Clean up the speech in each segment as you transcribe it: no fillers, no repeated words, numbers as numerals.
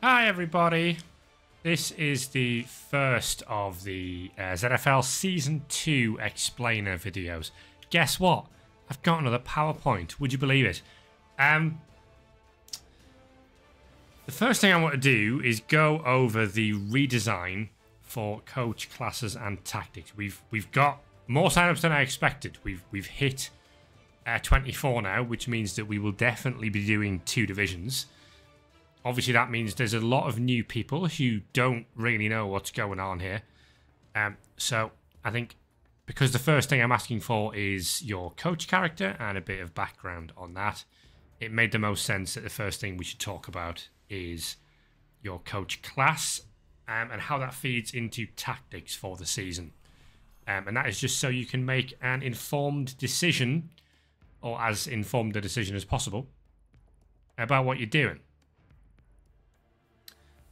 Hi everybody, this is the first of the ZFL Season 2 explainer videos. Guess what? I've got another PowerPoint, would you believe it? The first thing I want to do is go over the redesign for coach classes and tactics. We've got more signups than I expected. We've hit 24 now, which means that we will definitely be doing 2 divisions. Obviously, that means there's a lot of new people who don't really know what's going on here. So I think because the first thing I'm asking for is your coach character and a bit of background on that, it made the most sense that the first thing we should talk about is your coach class and how that feeds into tactics for the season. And that is just so you can make an informed decision, or as informed a decision as possible, about what you're doing.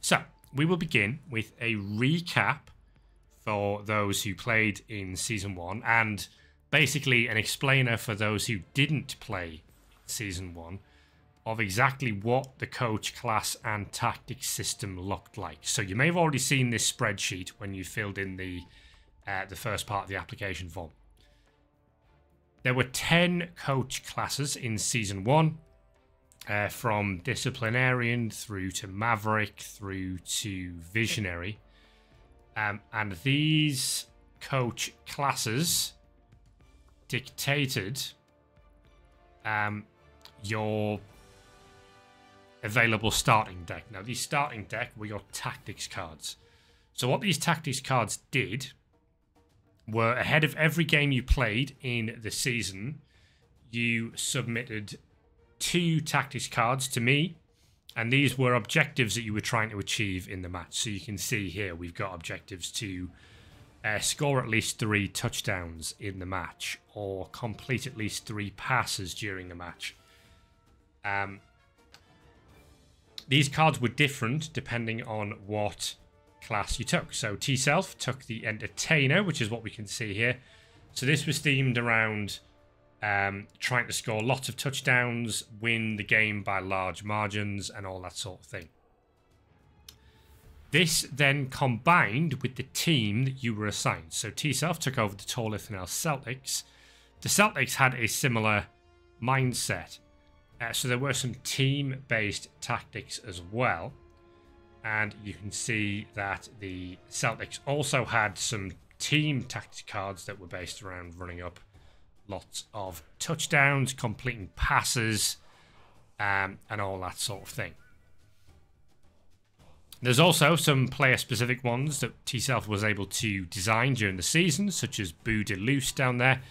So, we will begin with a recap for those who played in Season 1 and basically an explainer for those who didn't play Season 1 of exactly what the coach class and tactics system looked like. So you may have already seen this spreadsheet when you filled in the first part of the application form. There were 10 coach classes in Season 1. From disciplinarian through to maverick through to visionary, and these coach classes dictated your available starting deck. Now these starting deck were your tactics cards. So what these tactics cards did were, ahead of every game you played in the season, you submitted 2 tactics cards to me, and these were objectives that you were trying to achieve in the match. So you can see here we've got objectives to score at least 3 touchdowns in the match, or complete at least 3 passes during the match. These cards were different depending on what class you took. So T-Self took the Entertainer, which is what we can see here. So this was themed around trying to score lots of touchdowns, win the game by large margins, and all that sort of thing. This then combined with the team that you were assigned. So T-Self took over the Tall Lithuanian Celtics. The Celtics had a similar mindset. So there were some team-based tactics as well. And you can see that the Celtics also had some team tactics cards that were based around running up lots of touchdowns, completing passes, and all that sort of thing. There's also some player-specific ones that T-Self was able to design during the season, such as Boo de Loose down there,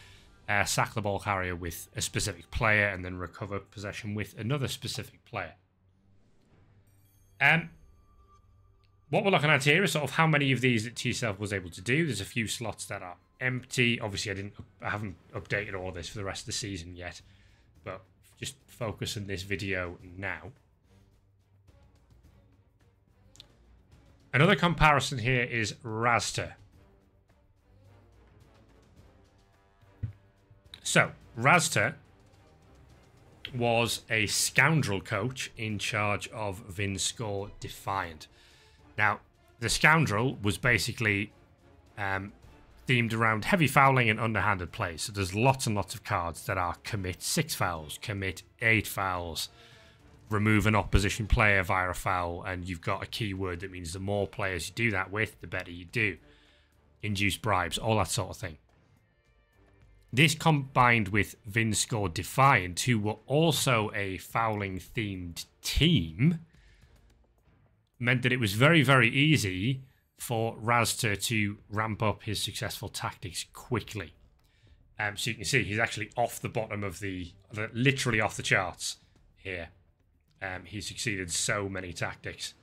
sack the ball carrier with a specific player, and then recover possession with another specific player. What we're looking at here is sort of how many of these that T-Self was able to do. There's a few slots that are empty. Obviously, I haven't updated all this for the rest of the season yet, but just focus on this video now. Another comparison here is Razter. So, Razter was a scoundrel coach in charge of Vinscore Defiant. Now, the scoundrel was basically themed around heavy fouling and underhanded play. So there's lots and lots of cards that are commit 6 fouls, commit 8 fouls, remove an opposition player via a foul, and you've got a keyword that means the more players you do that with, the better you do. Induce bribes, all that sort of thing. This combined with Vinscore Defiant, who were also a fouling-themed team, meant that it was very, very easy for Razter to ramp up his successful tactics quickly. So you can see he's actually off the bottom of literally off the charts here. He succeeded so many tactics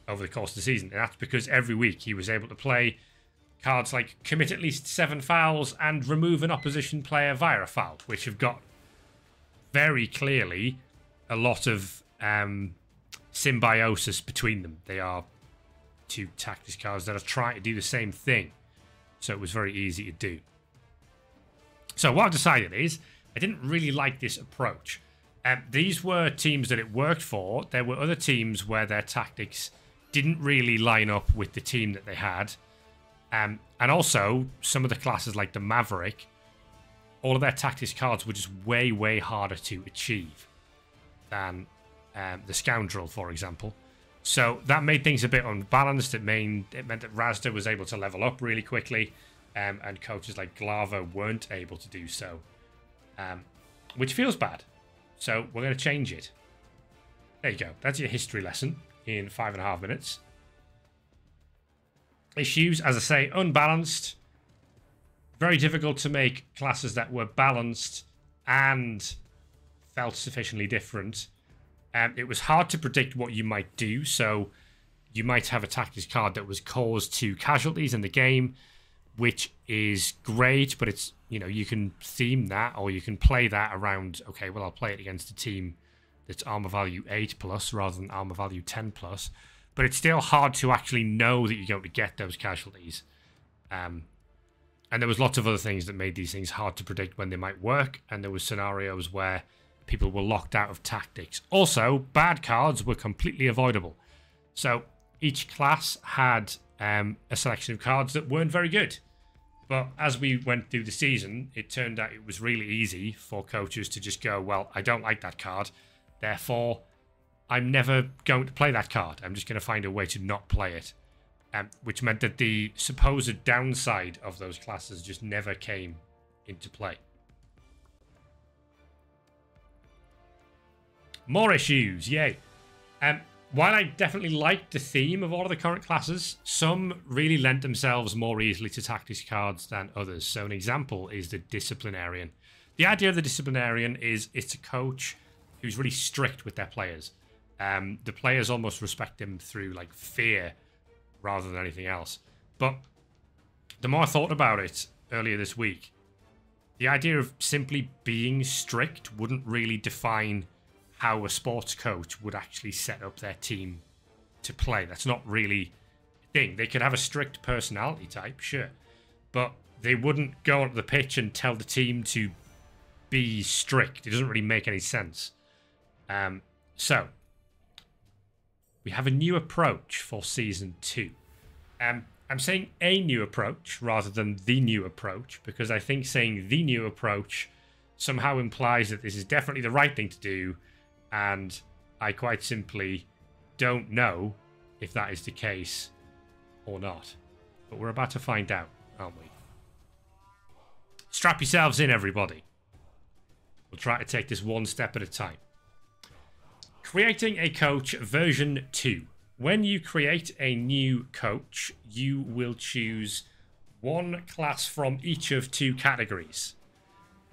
over the course of the season, and that's because every week he was able to play cards like commit at least 7 fouls and remove an opposition player via a foul, which have got very clearly a lot of symbiosis between them. They are 2 tactics cards that are trying to do the same thing, so it was very easy to do. So what I've decided is I didn't really like this approach. These were teams that it worked for. There were other teams where their tactics didn't really line up with the team that they had. And also, some of the classes like the Maverick, all of their tactics cards were just way, way harder to achieve than the Scoundrel, for example. So that made things a bit unbalanced. It meant that Razda was able to level up really quickly, and coaches like Glava weren't able to do so, which feels bad. So we're going to change it. There you go. That's your history lesson in 5.5 minutes. Issues, as I say, unbalanced. Very difficult to make classes that were balanced and felt sufficiently different. It was hard to predict what you might do. So you might have a tactics card that was caused to casualties in the game, which is great, but it's, you know, you can theme that, or you can play that around, okay, well, I'll play it against a team that's armor value 8+ rather than armor value 10+. But it's still hard to actually know that you're going to get those casualties. And there was lots of other things that made these things hard to predict when they might work, and there were scenarios where people were locked out of tactics. Also, bad cards were completely avoidable. So each class had a selection of cards that weren't very good. But as we went through the season, it turned out it was really easy for coaches to just go, well, I don't like that card, therefore I'm never going to play that card. I'm just going to find a way to not play it. Which meant that the supposed downside of those classes just never came into play. More issues, yay. While I definitely liked the theme of all of the current classes, some really lent themselves more easily to tactics cards than others. So an example is the Disciplinarian. The idea of the Disciplinarian is it's a coach who's really strict with their players. The players almost respect him through like fear rather than anything else. But the more I thought about it earlier this week, the idea of simply being strict wouldn't really define how a sports coach would actually set up their team to play. That's not really a thing. They could have a strict personality type, sure, but they wouldn't go onto the pitch and tell the team to be strict. It doesn't really make any sense. So we have a new approach for Season 2. I'm saying a new approach rather than the new approach, because I think saying the new approach somehow implies that this is definitely the right thing to do, and I quite simply don't know if that is the case or not. But we're about to find out, aren't we? Strap yourselves in, everybody. We'll try to take this one step at a time. Creating a coach version 2. When you create a new coach, you will choose one class from each of 2 categories,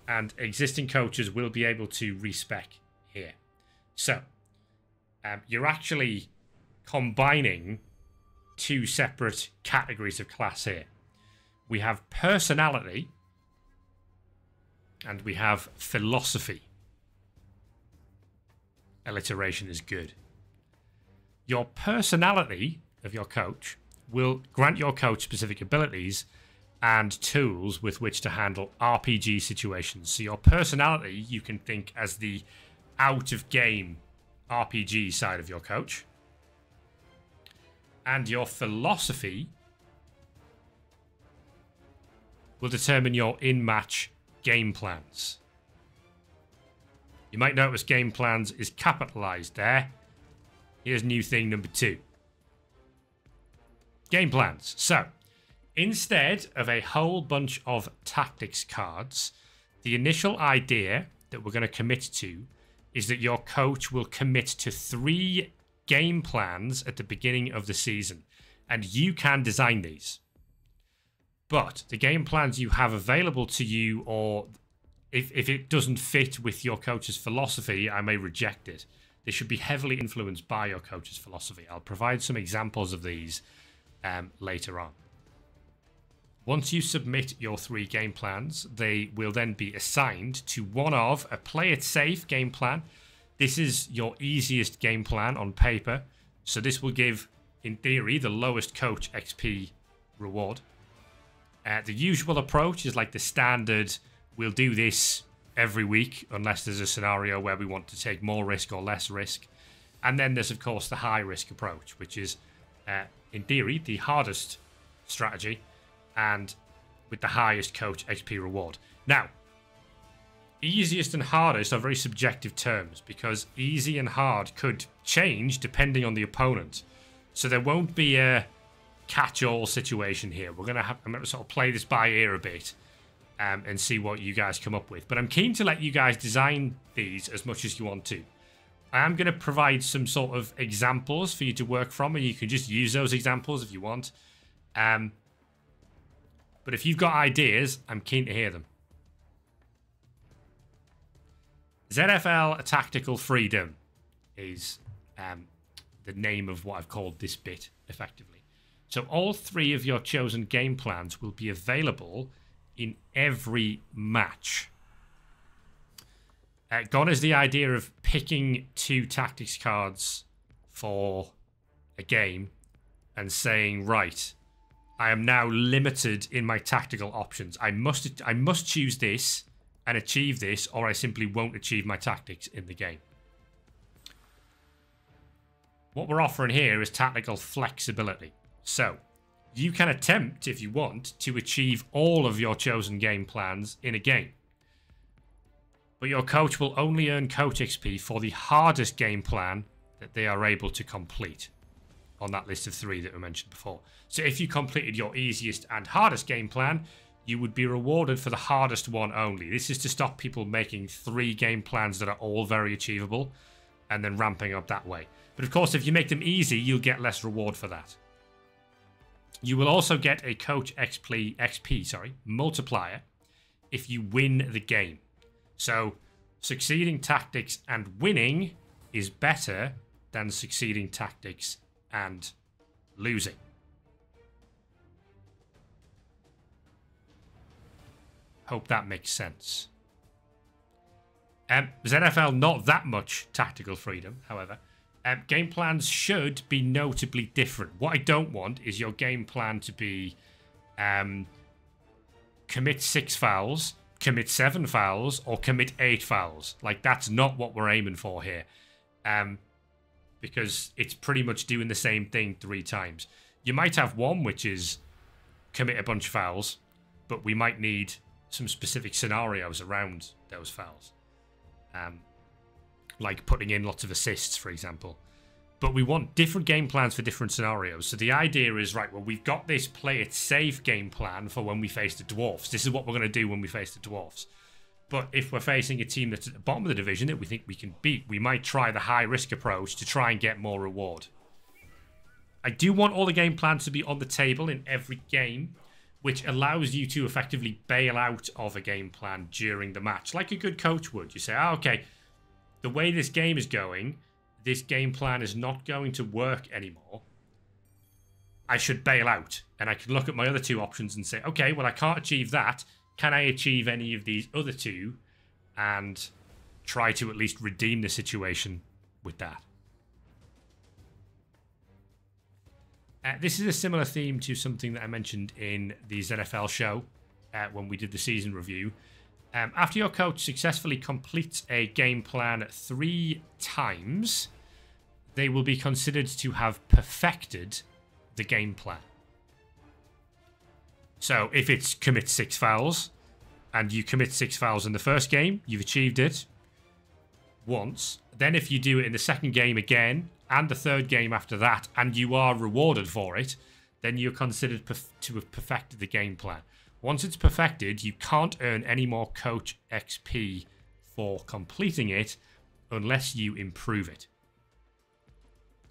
and existing coaches will be able to respec here. So, you're actually combining 2 separate categories of class here. We have personality and we have philosophy. Alliteration is good. Your personality of your coach will grant your coach specific abilities and tools with which to handle RPG situations. So your personality, you can think as the out-of-game RPG side of your coach. And your philosophy will determine your in-match game plans. You might notice game plans is capitalized there. Here's new thing number 2. Game plans. So, instead of a whole bunch of tactics cards, the initial idea that we're going to commit to is that your coach will commit to 3 game plans at the beginning of the season, and you can design these. But the game plans you have available to you, or if it doesn't fit with your coach's philosophy, I may reject it. They should be heavily influenced by your coach's philosophy. I'll provide some examples of these later on. Once you submit your 3 game plans, they will then be assigned to one of a play it safe game plan. This is your easiest game plan on paper, so this will give, in theory, the lowest coach XP reward. The usual approach is like the standard, we'll do this every week, unless there's a scenario where we want to take more risk or less risk. And then there's, of course, the high-risk approach, which is, in theory, the hardest strategy and with the highest coach XP reward. Now, easiest and hardest are very subjective terms because easy and hard could change depending on the opponent. So there won't be a catch-all situation here. I'm going to sort of play this by ear a bit and see what you guys come up with. But I'm keen to let you guys design these as much as you want to. I am going to provide some sort of examples for you to work from, and you can just use those examples if you want. But if you've got ideas, I'm keen to hear them. ZFL Tactical Freedom is the name of what I've called this bit, effectively. So all 3 of your chosen game plans will be available in every match. Gone is the idea of picking 2 tactics cards for a game and saying, right, I am now limited in my tactical options. I must choose this and achieve this, or I simply won't achieve my tactics in the game. What we're offering here is tactical flexibility. So you can attempt, if you want, to achieve all of your chosen game plans in a game. But your coach will only earn coach XP for the hardest game plan that they are able to complete on that list of 3 that we mentioned before. So if you completed your easiest and hardest game plan, you would be rewarded for the hardest one only. This is to stop people making 3 game plans that are all very achievable and then ramping up that way. But of course, if you make them easy, you'll get less reward for that. You will also get a coach XP multiplier if you win the game. So succeeding tactics and winning is better than succeeding tactics and losing. Hope that makes sense. ZFL, not that much tactical freedom, however. Game plans should be notably different. What I don't want is your game plan to be commit 6 fouls, commit 7 fouls, or commit 8 fouls. Like, that's not what we're aiming for here. Because it's pretty much doing the same thing 3 times. You might have one which is commit a bunch of fouls, but we might need some specific scenarios around those fouls. Like putting in lots of assists, for example. But we want different game plans for different scenarios. So the idea is, right, well, we've got this play it safe game plan for when we face the Dwarfs. This is what we're going to do when we face the Dwarfs. But if we're facing a team that's at the bottom of the division that we think we can beat, we might try the high-risk approach to try and get more reward. I do want all the game plans to be on the table in every game, which allows you to effectively bail out of a game plan during the match, like a good coach would. You say, oh, okay, the way this game is going, this game plan is not going to work anymore. I should bail out. And I can look at my other 2 options and say, okay, well, I can't achieve that. Can I achieve any of these other 2 and try to at least redeem the situation with that? This is a similar theme to something that I mentioned in the ZFL show when we did the season review. After your coach successfully completes a game plan 3 times, they will be considered to have perfected the game plan. So if it's commit 6 fouls, and you commit 6 fouls in the first game, you've achieved it once. Then if you do it in the second game again, and the third game after that, and you are rewarded for it, then you're considered to have perfected the game plan. Once it's perfected, you can't earn any more coach XP for completing it unless you improve it.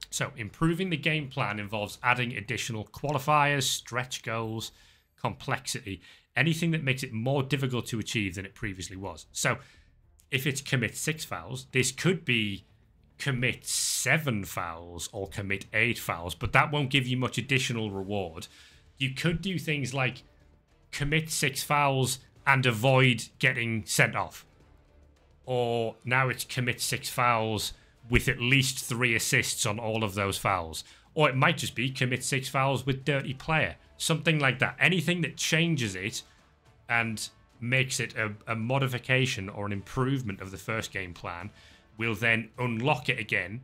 So improving the game plan involves adding additional qualifiers, stretch goals, complexity, anything that makes it more difficult to achieve than it previously was. So if it's commit 6 fouls, this could be commit 7 fouls or commit 8 fouls, but that won't give you much additional reward. You could do things like commit 6 fouls and avoid getting sent off. Or now it's commit 6 fouls with at least 3 assists on all of those fouls. Or it might just be commit 6 fouls with dirty player. Something like that. Anything that changes it and makes it a modification or an improvement of the first game plan will then unlock it again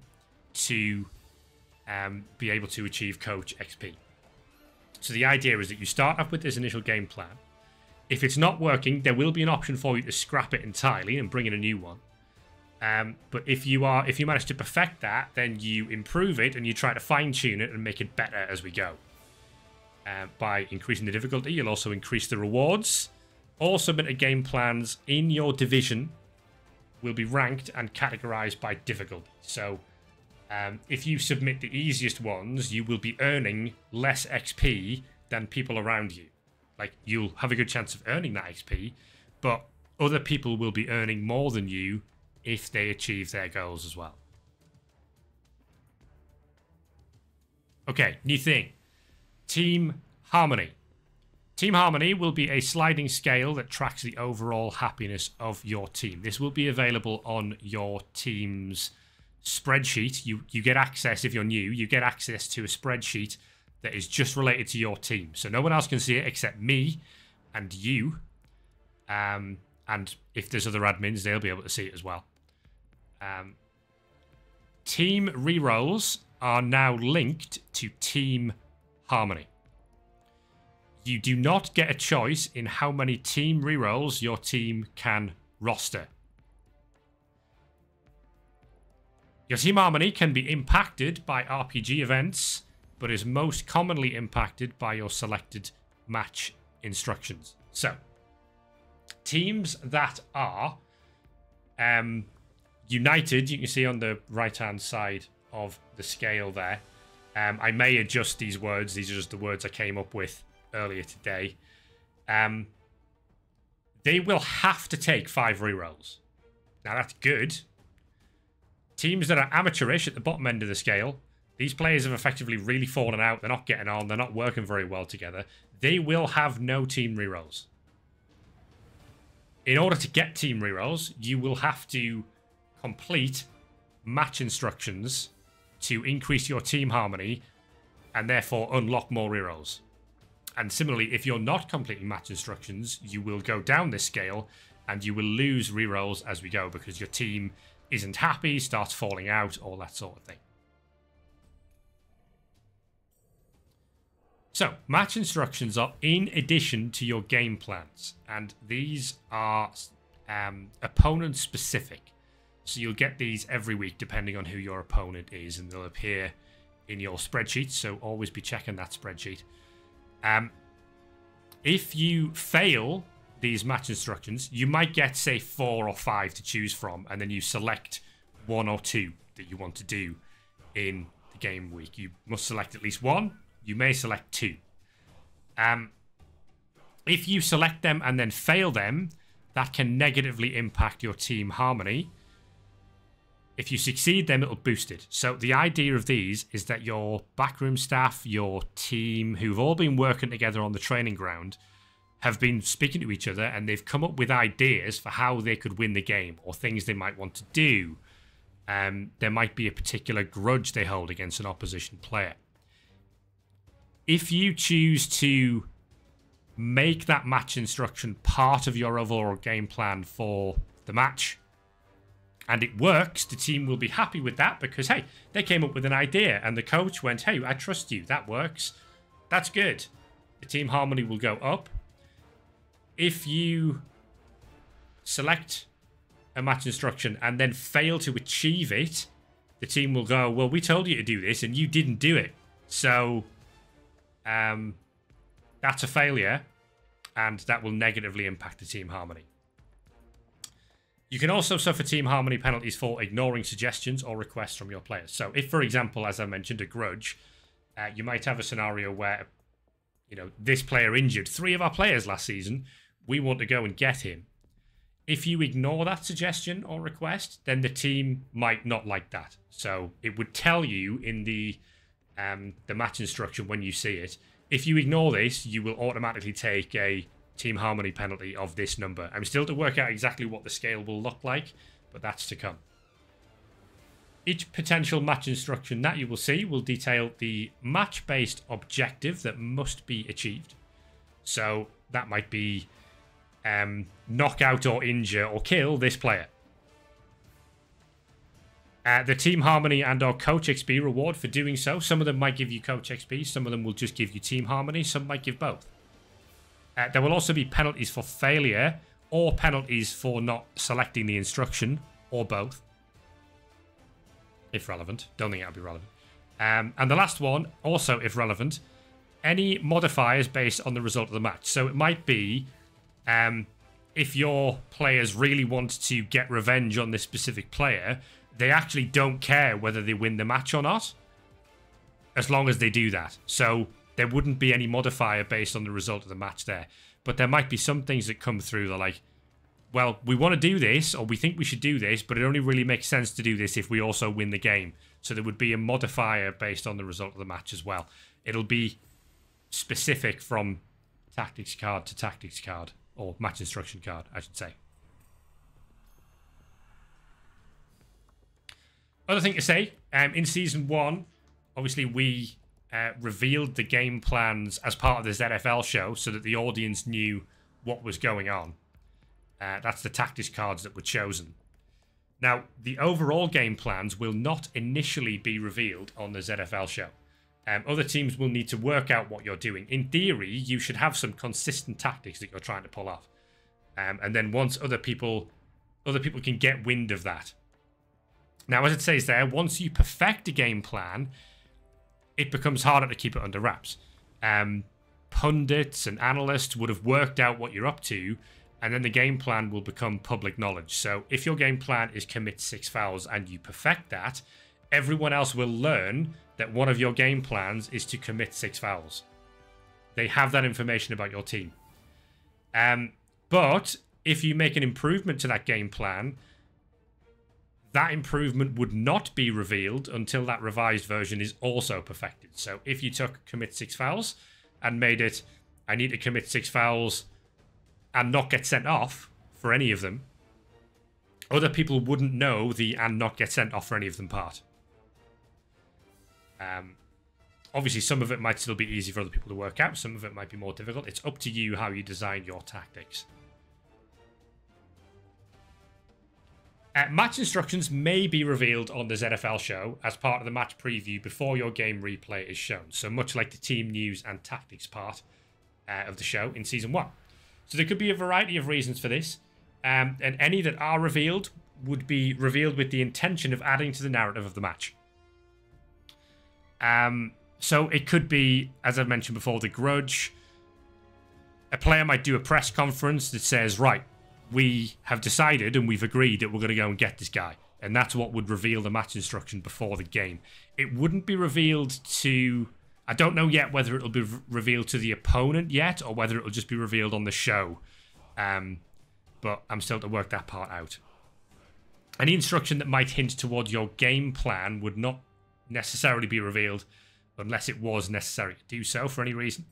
to be able to achieve coach XP. So the idea is that you start off with this initial game plan. If it's not working, there will be an option for you to scrap it entirely and bring in a new one. But if you manage to perfect that, then you improve it and you try to fine-tune it and make it better as we go. By increasing the difficulty, you'll also increase the rewards. All submitted game plans in your division will be ranked and categorized by difficulty. So if you submit the easiest ones, you will be earning less XP than people around you. Like, you'll have a good chance of earning that XP, but other people will be earning more than you if they achieve their goals as well. Okay, new thing. Team Harmony. Team Harmony will be a sliding scale that tracks the overall happiness of your team. This will be available on your team's spreadsheet. You get access, if you're new, you get access to a spreadsheet that is just related to your team. So no one else can see it except me and you. And if there's other admins, they'll be able to see it as well. Team rerolls are now linked to Team Harmony. You do not get a choice in how many team rerolls your team can roster. Your Team Harmony can be impacted by RPG events, but is most commonly impacted by your selected match instructions. So, teams that are united, you can see on the right-hand side of the scale there. I may adjust these words. These are just the words I came up with earlier today. They will have to take 5 rerolls. Now, that's good. Teams that are amateurish at the bottom end of the scale, these players have effectively really fallen out. They're not getting on. They're not working very well together. They will have no team rerolls. In order to get team rerolls, you will have to complete match instructions to increase your team harmony and therefore unlock more rerolls. And similarly, if you're not completing match instructions, you will go down this scale and you will lose rerolls as we go because your team isn't happy, starts falling out, all that sort of thing. So, match instructions are in addition to your game plans, and these are opponent specific. So you'll get these every week depending on who your opponent is, and they'll appear in your spreadsheet, so always be checking that spreadsheet. If you fail these match instructions, you might get, say, 4 or 5 to choose from, and then you select 1 or 2 that you want to do in the game week. You must select at least 1. You may select 2. If you select them and then fail them, that can negatively impact your team harmony. If you succeed them, it'll boost it. So the idea of these is that your backroom staff, your team, who've all been working together on the training ground, have been speaking to each other, and they've come up with ideas for how they could win the game or things they might want to do. There might be a particular grudge they hold against an opposition player. If you choose to make that match instruction part of your overall game plan for the match, and it works, the team will be happy with that because, hey, they came up with an idea and the coach went, hey, I trust you. That works. That's good. The team harmony will go up. If you select a match instruction and then fail to achieve it, the team will go, well, we told you to do this and you didn't do it. So that's a failure, and that will negatively impact the team harmony. You can also suffer team harmony penalties for ignoring suggestions or requests from your players. So if, for example, as I mentioned, a grudge, you might have a scenario where, you know, this player injured 3 of our players last season. We want to go and get him. If you ignore that suggestion or request, then the team might not like that. So it would tell you in the match instruction when you see it, if you ignore this, you will automatically take a team harmony penalty of this number. I'm still to work out exactly what the scale will look like, but that's to come. Each potential match instruction that you will see will detail the match-based objective that must be achieved. So that might be knock out or injure or kill this player. The team harmony and or coach XP reward for doing so. Some of them might give you coach XP. Some of them will just give you team harmony. Some might give both. There will also be penalties for failure or penalties for not selecting the instruction or both. If relevant. Don't think that'll be relevant. And the last one, also if relevant, any modifiers based on the result of the match. So it might be if your players really want to get revenge on this specific player, they actually don't care whether they win the match or not, as long as they do that. So there wouldn't be any modifier based on the result of the match there. But there might be some things that come through that are like, well, we want to do this, or we think we should do this, but it only really makes sense to do this if we also win the game. So there would be a modifier based on the result of the match as well. It'll be specific from tactics card to tactics card, or match instruction card, I should say. Other thing to say, in Season 1, obviously we revealed the game plans as part of the ZFL show so that the audience knew what was going on. That's the tactics cards that were chosen. Now, the overall game plans will not initially be revealed on the ZFL show. Other teams will need to work out what you're doing. In theory, you should have some consistent tactics that you're trying to pull off. And then once other people can get wind of that. Now, as it says there, once you perfect a game plan, it becomes harder to keep it under wraps. Pundits and analysts would have worked out what you're up to, and then the game plan will become public knowledge. So if your game plan is commit 6 fouls and you perfect that, everyone else will learn that one of your game plans is to commit 6 fouls. They have that information about your team. But if you make an improvement to that game plan, that improvement would not be revealed until that revised version is also perfected. So if you took commit 6 fouls and made it, I need to commit 6 fouls and not get sent off for any of them, other people wouldn't know the and not get sent off for any of them part. Obviously, some of it might still be easy for other people to work out. Some of it might be more difficult. It's up to you how you design your tactics. Match instructions may be revealed on the ZFL show as part of the match preview before your game replay is shown. So much like the team news and tactics part of the show in Season 1. So there could be a variety of reasons for this. And any that are revealed would be revealed with the intention of adding to the narrative of the match. So it could be, as I've mentioned before, the grudge. A player might do a press conference that says, right, we have decided and we've agreed that we're going to go and get this guy. And that's what would reveal the match instruction before the game. It wouldn't be revealed to... I don't know yet whether it'll be revealed to the opponent yet or whether it'll just be revealed on the show. But I'm still to work that part out. Any instruction that might hint towards your game plan would not necessarily be revealed unless it was necessary to do so for any reason.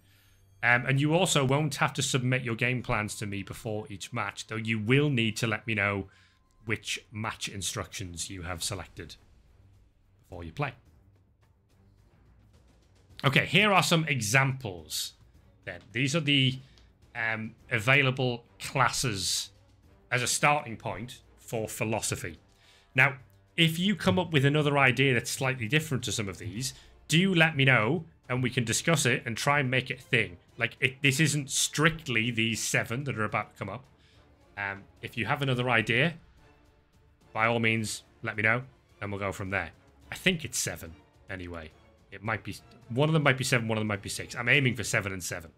And you also won't have to submit your game plans to me before each match, though you will need to let me know which match instructions you have selected before you play. Okay, here are some examples then. These are the available classes as a starting point for philosophy. Now, if you come up with another idea that's slightly different to some of these, do let me know and we can discuss it and try and make it a thing. Like, this isn't strictly these 7 that are about to come up. If you have another idea, by all means, let me know, and we'll go from there. I think it's 7, anyway. It might be... One of them might be 7, one of them might be 6. I'm aiming for 7 and 7.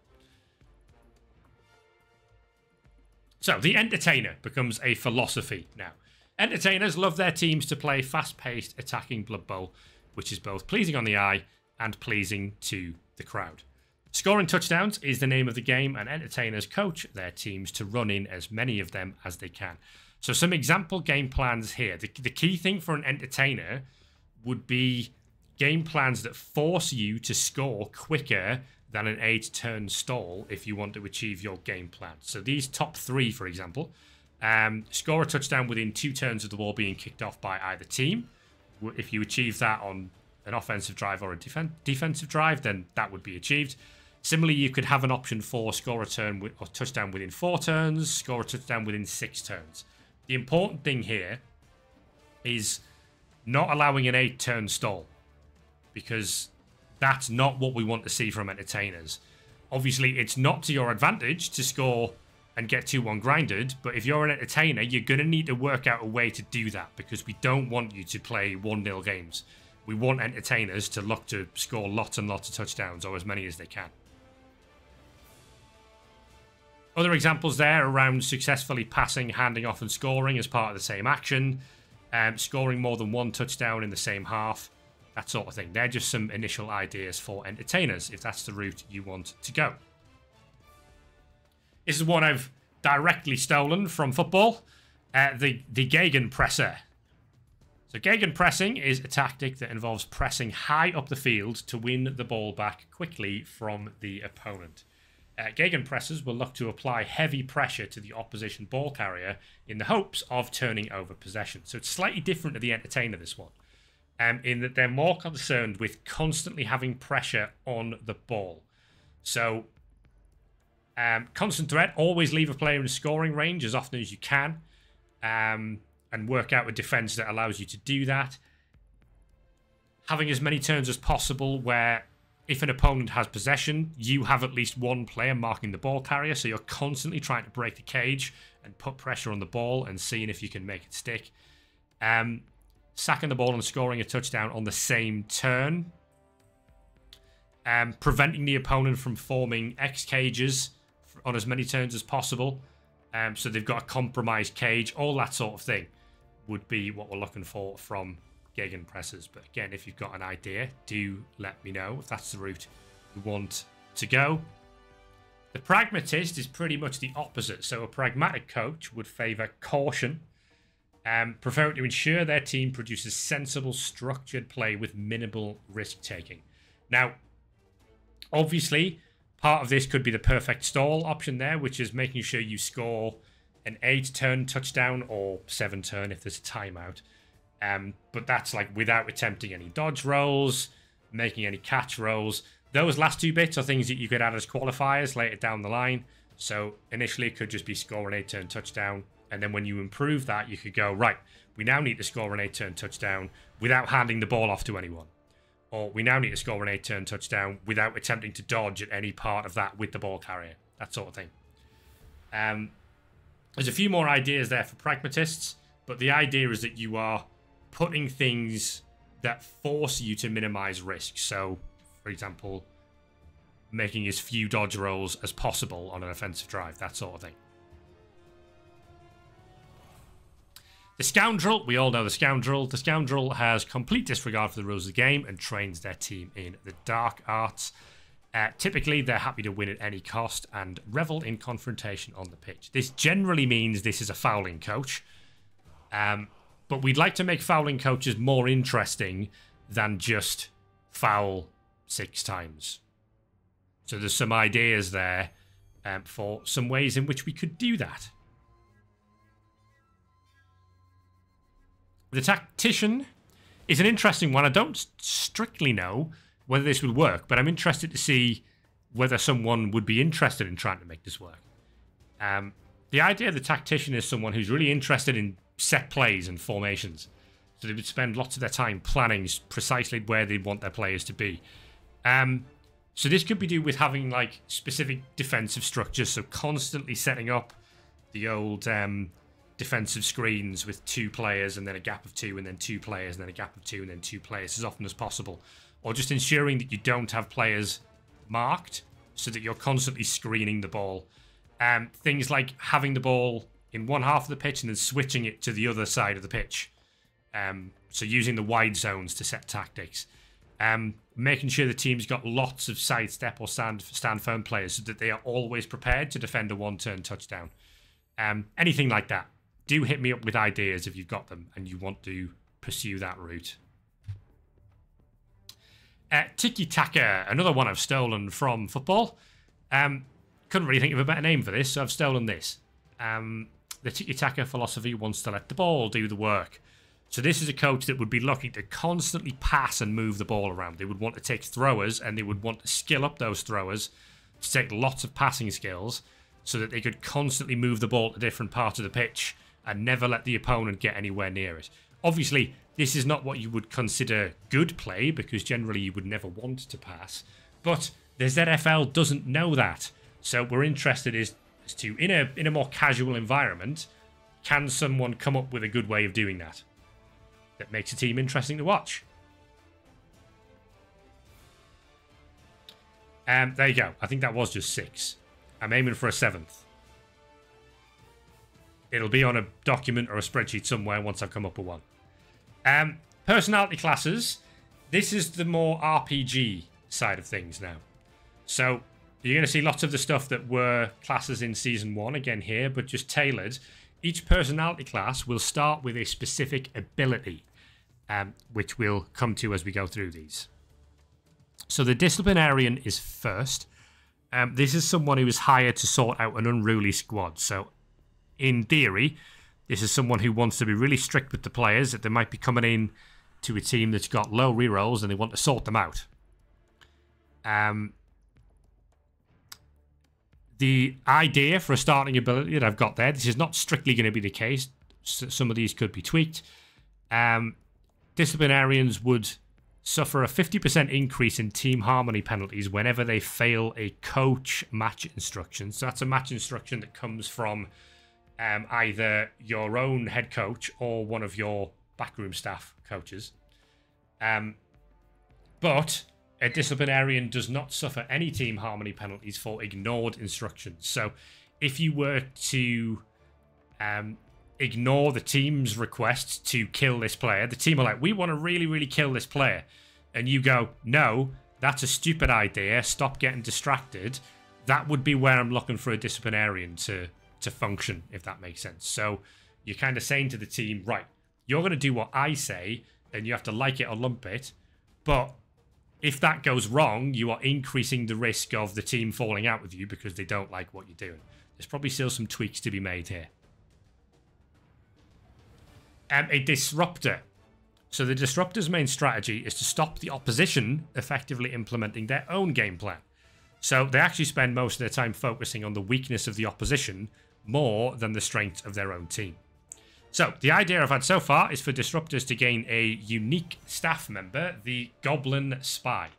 So, the entertainer becomes a philosophy now. Entertainers love their teams to play fast-paced, attacking Blood Bowl, which is both pleasing on the eye and pleasing to the crowd. Scoring touchdowns is the name of the game, and entertainers coach their teams to run in as many of them as they can. So some example game plans here. The key thing for an entertainer would be game plans that force you to score quicker than an 8-turn stall if you want to achieve your game plan. So these top 3, for example, score a touchdown within 2 turns of the ball being kicked off by either team. If you achieve that on an offensive drive or a defensive drive, then that would be achieved. Similarly, you could have an option for score a turn or touchdown within 4 turns, score a touchdown within 6 turns. The important thing here is not allowing an 8-turn stall, because that's not what we want to see from entertainers. Obviously, it's not to your advantage to score and get 2-1 grinded, but if you're an entertainer, you're going to need to work out a way to do that, because we don't want you to play 1-0 games. We want entertainers to look to score lots and lots of touchdowns, or as many as they can. Other examples there around successfully passing, handing off, and scoring as part of the same action. Scoring more than 1 touchdown in the same half. That sort of thing. They're just some initial ideas for entertainers, if that's the route you want to go. This is one I've directly stolen from football. The Gegenpresser. So gegenpressing is a tactic that involves pressing high up the field to win the ball back quickly from the opponent. Gegenpressers will look to apply heavy pressure to the opposition ball carrier in the hopes of turning over possession. So it's slightly different to the entertainer, this one, in that they're more concerned with constantly having pressure on the ball. So constant threat, always leave a player in scoring range as often as you can, and work out a defense that allows you to do that. Having as many turns as possible where if an opponent has possession, you have at least one player marking the ball carrier, so you're constantly trying to break the cage and put pressure on the ball and seeing if you can make it stick. Sacking the ball and scoring a touchdown on the same turn. Preventing the opponent from forming X cages on as many turns as possible. So they've got a compromised cage. All that sort of thing would be what we're looking for from gegenpressers. But again, if you've got an idea, do let me know if that's the route you want to go. The pragmatist is pretty much the opposite. So a pragmatic coach would favour caution, preferring to ensure their team produces sensible, structured play with minimal risk-taking. Now, obviously, part of this could be the perfect stall option there, which is making sure you score an 8-turn touchdown or 7-turn if there's a timeout. But that's like without attempting any dodge rolls, making any catch rolls. Those last 2 bits are things that you could add as qualifiers later down the line. So initially it could just be score an 8-turn touchdown. And then when you improve that, you could go, right, we now need to score an 8-turn touchdown without handing the ball off to anyone. Or we now need to score an 8-turn touchdown without attempting to dodge at any part of that with the ball carrier. That sort of thing. There's a few more ideas there for pragmatists, but the idea is that you are putting things that force you to minimize risk. So, for example, making as few dodge rolls as possible on an offensive drive, that sort of thing. The Scoundrel, we all know the Scoundrel. The Scoundrel has complete disregard for the rules of the game and trains their team in the dark arts. Typically, they're happy to win at any cost and revel in confrontation on the pitch. This generally means this is a fouling coach. But we'd like to make fouling coaches more interesting than just foul 6 times. So there's some ideas there for some ways in which we could do that. The Tactician is an interesting one. I don't strictly know whether this would work, but I'm interested to see whether someone would be interested in trying to make this work. The idea of the Tactician is someone who's really interested in set plays and formations. So they would spend lots of their time planning precisely where they want their players to be. So this could be done with having like specific defensive structures. So constantly setting up the old defensive screens with 2 players and then a gap of 2 and then 2 players and then a gap of 2 and then 2 players as often as possible. Or just ensuring that you don't have players marked so that you're constantly screening the ball. Things like having the ball in one half of the pitch and then switching it to the other side of the pitch. So using the wide zones to set tactics. Making sure the team's got lots of sidestep or stand firm players so that they are always prepared to defend a 1-turn touchdown. Anything like that. Do hit me up with ideas if you've got them and you want to pursue that route. Tiki-taka, another one I've stolen from football. Couldn't really think of a better name for this, so I've stolen this. The tiki-taka philosophy wants to let the ball do the work. So this is a coach that would be looking to constantly pass and move the ball around. They would want to take throwers, and they would want to skill up those throwers to take lots of passing skills so that they could constantly move the ball to different parts of the pitch and never let the opponent get anywhere near it. Obviously, this is not what you would consider good play, because generally you would never want to pass. But the ZFL doesn't know that. So we're interested as to, in a more casual environment, can someone come up with a good way of doing that makes a team interesting to watch? There you go. I think that was just 6. I'm aiming for a 7th. It'll be on a document or a spreadsheet somewhere once I've come up with one. Personality classes. This is the more RPG side of things now. So you're going to see lots of the stuff that were classes in Season 1 again here, but just tailored. Each personality class will start with a specific ability, which we'll come to as we go through these. So the disciplinarian is first. This is someone who is hired to sort out an unruly squad. So in theory, this is someone who wants to be really strict with the players, that they might be coming in to a team that's got low rerolls and they want to sort them out. The idea for a starting ability that I've got there, this is not strictly going to be the case. Some of these could be tweaked. Disciplinarians would suffer a 50% increase in team harmony penalties whenever they fail a coach match instruction. So that's a match instruction that comes from either your own head coach or one of your backroom staff coaches. But a disciplinarian does not suffer any team harmony penalties for ignored instructions. So if you were to ignore the team's request to kill this player, the team are like, we want to really, really kill this player. And you go, no, that's a stupid idea. Stop getting distracted. That would be where I'm looking for a disciplinarian to function, if that makes sense. So you're kind of saying to the team, right, you're going to do what I say, and you have to like it or lump it. But if that goes wrong, you are increasing the risk of the team falling out with you because they don't like what you're doing. There's probably still some tweaks to be made here. A disruptor. So the disruptor's main strategy is to stop the opposition effectively implementing their own game plan. So they actually spend most of their time focusing on the weakness of the opposition more than the strength of their own team. So the idea I've had so far is for disruptors to gain a unique staff member, the Goblin Spy.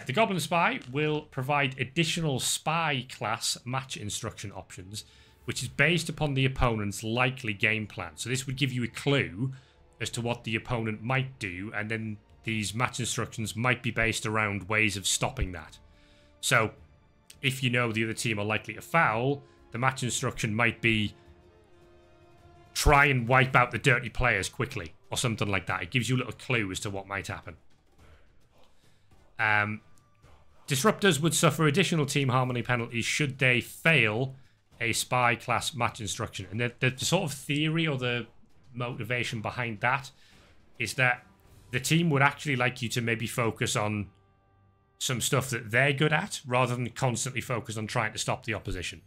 The Goblin Spy will provide additional spy class match instruction options, which is based upon the opponent's likely game plan. So this would give you a clue as to what the opponent might do, and then these match instructions might be based around ways of stopping that. So if you know the other team are likely to foul, the match instruction might be try and wipe out the dirty players quickly, or something like that. It gives you a little clue as to what might happen. Disruptors would suffer additional team harmony penalties should they fail a spy class match instruction. And the sort of theory or the motivation behind that is that the team would actually like you to maybe focus on some stuff that they're good at rather than constantly focus on trying to stop the opposition.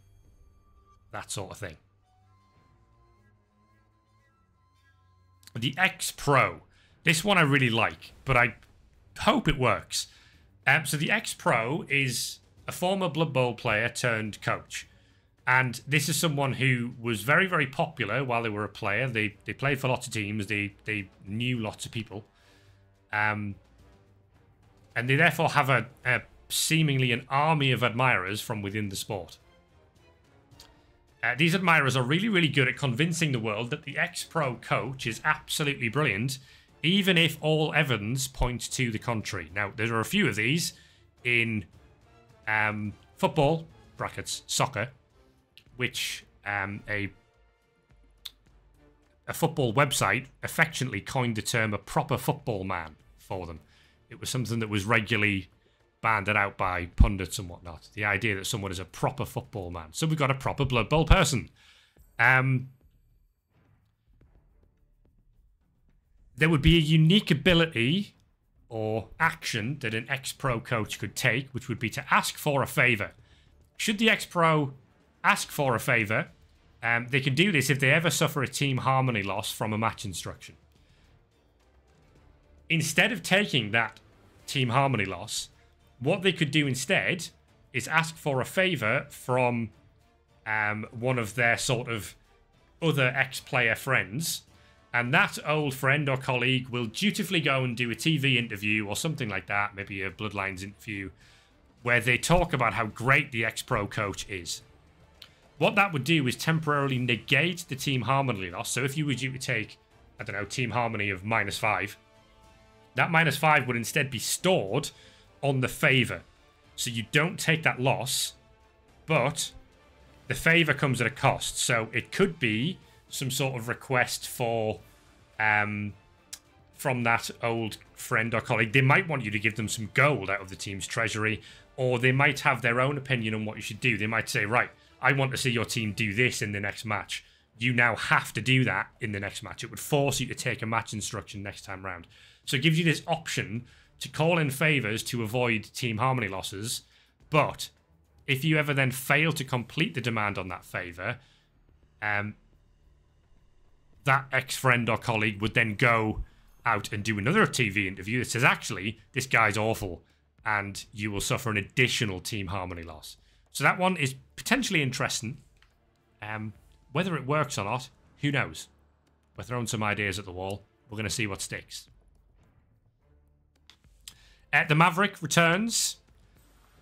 That sort of thing. The X-Pro. This one I really like, but I hope it works. So the X-Pro is a former Blood Bowl player turned coach. And this is someone who was very, very popular while they were a player. They played for lots of teams. They knew lots of people. And they therefore have a seemingly an army of admirers from within the sport. These admirers are really, really good at convincing the world that the ex-pro coach is absolutely brilliant, even if all evidence points to the contrary. Now, there are a few of these in football, brackets, soccer, which a football website affectionately coined the term a proper football man for them. It was something that was regularly banded out by pundits and whatnot. The idea that someone is a proper football man. So we've got a proper Blood Bowl person. There would be a unique ability or action that an ex-pro coach could take, which would be to ask for a favor. Should the ex-pro ask for a favor, they can do this if they ever suffer a team harmony loss from a match instruction. instead of taking that team harmony loss, what they could do instead is ask for a favour from one of their sort of other ex-player friends, and that old friend or colleague will dutifully go and do a TV interview or something like that, maybe a Bloodlines interview, where they talk about how great the ex-pro coach is. What that would do is temporarily negate the team harmony loss. So if you were due to take, I don't know, team harmony of -5, that -5 would instead be stored on the favour. So you don't take that loss, but the favour comes at a cost. So it could be some sort of request for from that old friend or colleague. They might want you to give them some gold out of the team's treasury, or they might have their own opinion on what you should do. They might say, right, I want to see your team do this in the next match. You now have to do that in the next match. It would force you to take a match instruction next time round. So it gives you this option to call in favours to avoid team harmony losses. But if you ever then fail to complete the demand on that favour, that ex-friend or colleague would then go out and do another TV interview that says, actually, this guy's awful, and you will suffer an additional team harmony loss. So that one is potentially interesting. Whether it works or not, who knows? We're throwing some ideas at the wall. We're going to see what sticks. The Maverick returns,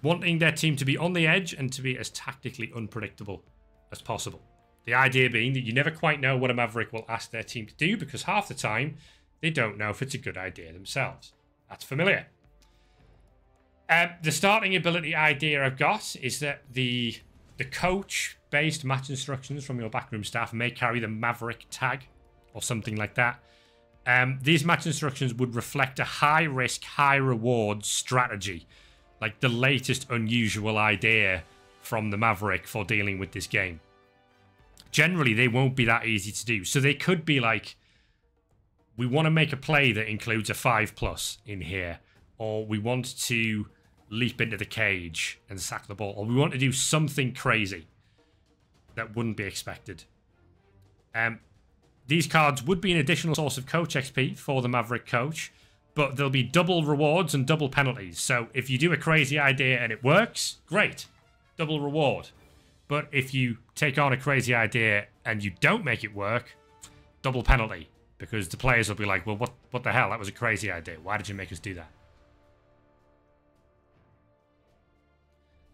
wanting their team to be on the edge and to be as tactically unpredictable as possible. The idea being that you never quite know what a Maverick will ask their team to do, because half the time they don't know if it's a good idea themselves. That's familiar. The starting ability idea I've got is that the coach-based match instructions from your backroom staff may carry the Maverick tag or something like that. These match instructions would reflect a high-risk, high-reward strategy, like the latest unusual idea from the Maverick for dealing with this game. Generally, they won't be that easy to do. So they could be like, we want to make a play that includes a 5+ in here, or we want to leap into the cage and sack the ball, or we want to do something crazy that wouldn't be expected. These cards would be an additional source of coach XP for the Maverick coach, but there'll be double rewards and double penalties. So if you do a crazy idea and it works, great, double reward. But if you take on a crazy idea and you don't make it work, double penalty, because the players will be like, well, what the hell? That was a crazy idea. Why did you make us do that?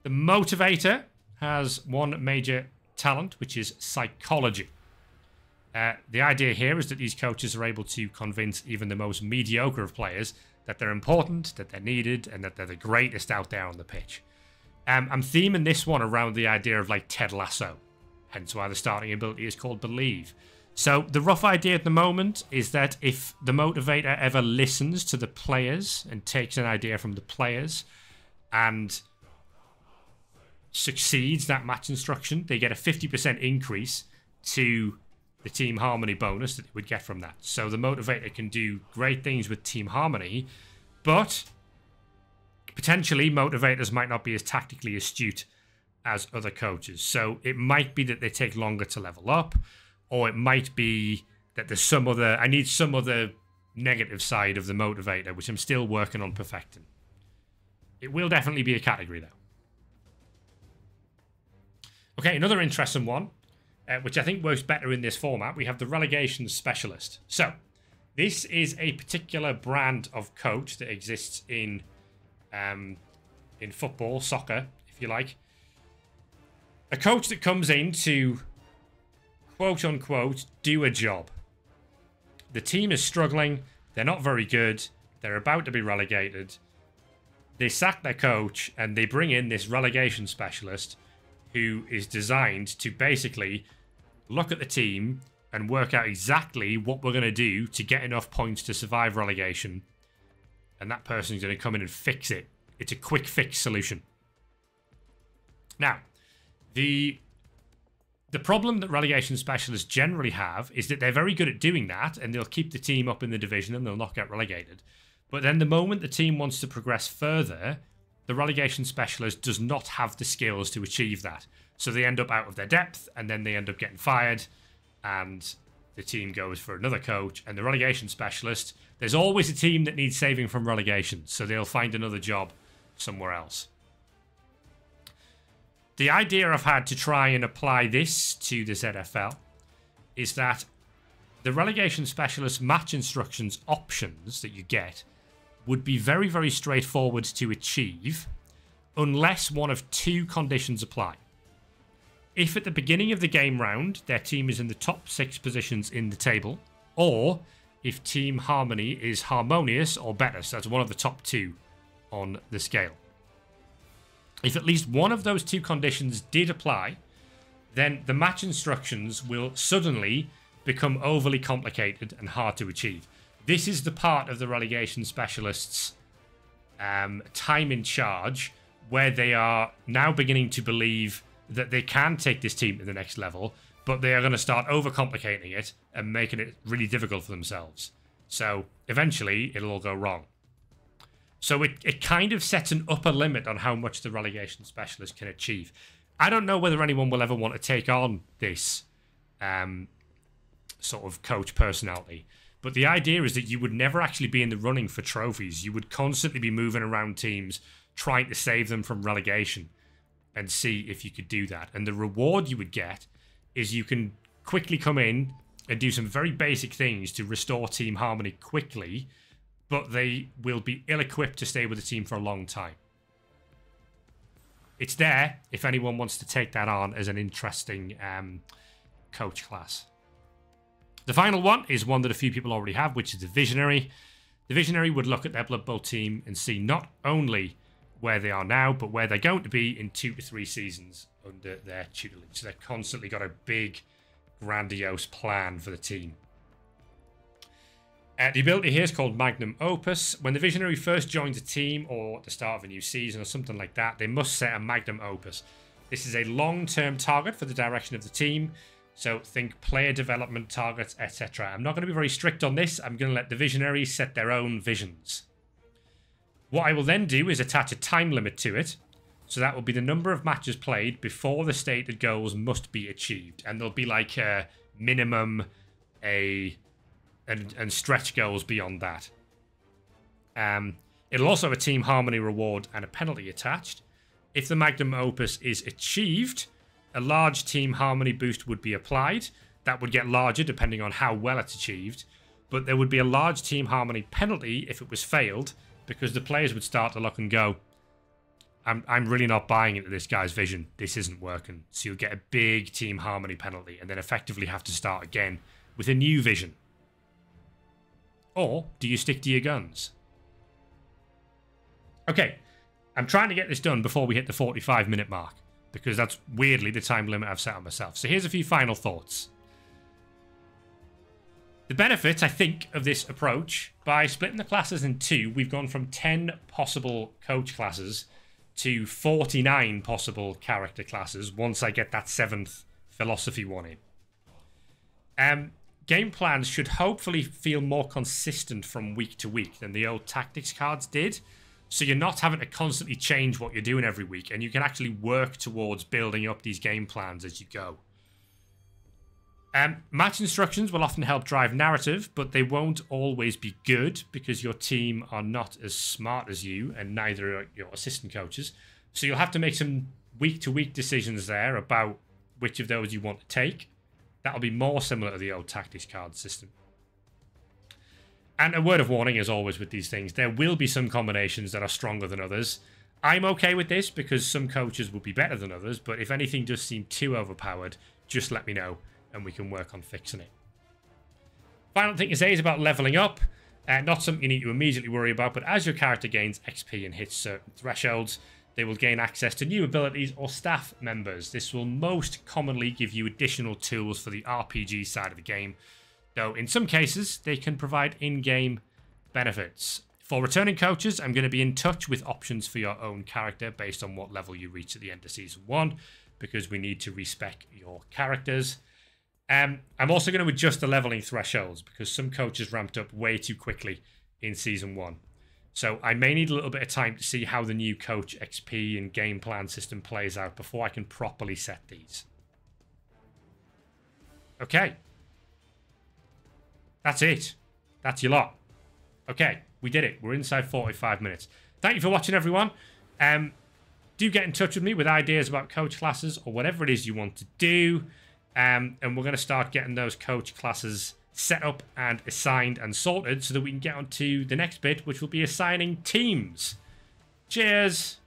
The Motivator has one major talent, which is psychology. The idea here is that these coaches are able to convince even the most mediocre of players that they're important, that they're needed, and that they're the greatest out there on the pitch. I'm theming this one around the idea of like Ted Lasso, hence why the starting ability is called Believe. So the rough idea at the moment is that if the Motivator ever listens to the players and takes an idea from the players and succeeds that match instruction, they get a 50% increase to the team harmony bonus that they would get from that. So the Motivator can do great things with team harmony, but potentially motivators might not be as tactically astute as other coaches. So it might be that they take longer to level up, or it might be that there's some other, I need some other negative side of the Motivator, which I'm still working on perfecting. It will definitely be a category though. Okay, another interesting one, which I think works better in this format. We have the relegation specialist. So this is a particular brand of coach that exists in football, soccer, if you like. A coach that comes in to, quote unquote, do a job. The team is struggling. They're not very good. They're about to be relegated. They sack their coach and they bring in this relegation specialist who is designed to basically look at the team and work out exactly what we're going to do to get enough points to survive relegation. And that person's going to come in and fix it. It's a quick fix solution. Now, the problem that relegation specialists generally have is that they're very good at doing that, and they'll keep the team up in the division and they'll not get relegated. But then the moment the team wants to progress further, the relegation specialist does not have the skills to achieve that. So they end up out of their depth, and then they end up getting fired, and the team goes for another coach, and the relegation specialist, there's always a team that needs saving from relegation, so they'll find another job somewhere else. The idea I've had to try and apply this to the ZFL is that the relegation specialist match instructions options that you get would be very, very straightforward to achieve unless one of two conditions apply. If at the beginning of the game round their team is in the top 6 positions in the table, or if team harmony is harmonious or better, so that's one of the top 2 on the scale. If at least one of those 2 conditions did apply, then the match instructions will suddenly become overly complicated and hard to achieve. This is the part of the relegation specialists' time in charge where they are now beginning to believe that they can take this team to the next level, but they are going to start overcomplicating it and making it really difficult for themselves. So eventually it'll all go wrong. So it kind of sets an upper limit on how much the relegation specialist can achieve. I don't know whether anyone will ever want to take on this sort of coach personality. But the idea is that you would never actually be in the running for trophies. You would constantly be moving around teams trying to save them from relegation and see if you could do that. And the reward you would get is you can quickly come in and do some very basic things to restore team harmony quickly, but they will be ill-equipped to stay with the team for a long time. It's there if anyone wants to take that on as an interesting coach class. The final one is one that a few people already have, which is the Visionary. The Visionary would look at their Blood Bowl team and see not only where they are now, but where they're going to be in 2 to 3 seasons under their tutelage. So they've constantly got a big, grandiose plan for the team. The ability here is called Magnum Opus. When the Visionary first joins a team or at the start of a new season or something like that, they must set a Magnum Opus. This is a long-term target for the direction of the team. So think player development targets, etc. I'm not going to be very strict on this. I'm going to let the Visionaries set their own visions. What I will then do is attach a time limit to it. So that will be the number of matches played before the stated goals must be achieved. And there'll be like a minimum, and stretch goals beyond that. It'll also have a team harmony reward and a penalty attached. If the Magnum Opus is achieved, a large team harmony boost would be applied. That would get larger depending on how well it's achieved. But there would be a large team harmony penalty if it was failed, because the players would start to look and go, I'm really not buying into this guy's vision. This isn't working. So you'll get a big team harmony penalty and then effectively have to start again with a new vision. Or do you stick to your guns? Okay, I'm trying to get this done before we hit the 45-minute mark, because that's weirdly the time limit I've set on myself. So here's a few final thoughts. The benefits, I think, of this approach, by splitting the classes in 2, we've gone from 10 possible coach classes to 49 possible character classes once I get that 7th philosophy one in. Game plans should hopefully feel more consistent from week to week than the old tactics cards did. So you're not having to constantly change what you're doing every week, and you can actually work towards building up these game plans as you go. Match instructions will often help drive narrative, but they won't always be good because your team are not as smart as you, and neither are your assistant coaches. So you'll have to make some week-to-week decisions there about which of those you want to take. That'll be more similar to the old tactics card system. And a word of warning, as always with these things, there will be some combinations that are stronger than others. I'm okay with this because some coaches will be better than others, but if anything does seem too overpowered, just let me know and we can work on fixing it. Final thing to say is about leveling up. Not something you need to immediately worry about, but as your character gains XP and hits certain thresholds, they will gain access to new abilities or staff members. This will most commonly give you additional tools for the RPG side of the game, though in some cases, they can provide in-game benefits. For returning coaches, I'm going to be in touch with options for your own character based on what level you reach at the end of Season 1, because we need to respec your characters. I'm also going to adjust the leveling thresholds, because some coaches ramped up way too quickly in Season 1. So I may need a little bit of time to see how the new coach XP and game plan system plays out before I can properly set these. Okay. That's it. That's your lot. Okay, we did it. We're inside 45 minutes. Thank you for watching, everyone. Do get in touch with me with ideas about coach classes or whatever it is you want to do. And we're going to start getting those coach classes set up and assigned and sorted so that we can get on to the next bit, which will be assigning teams. Cheers.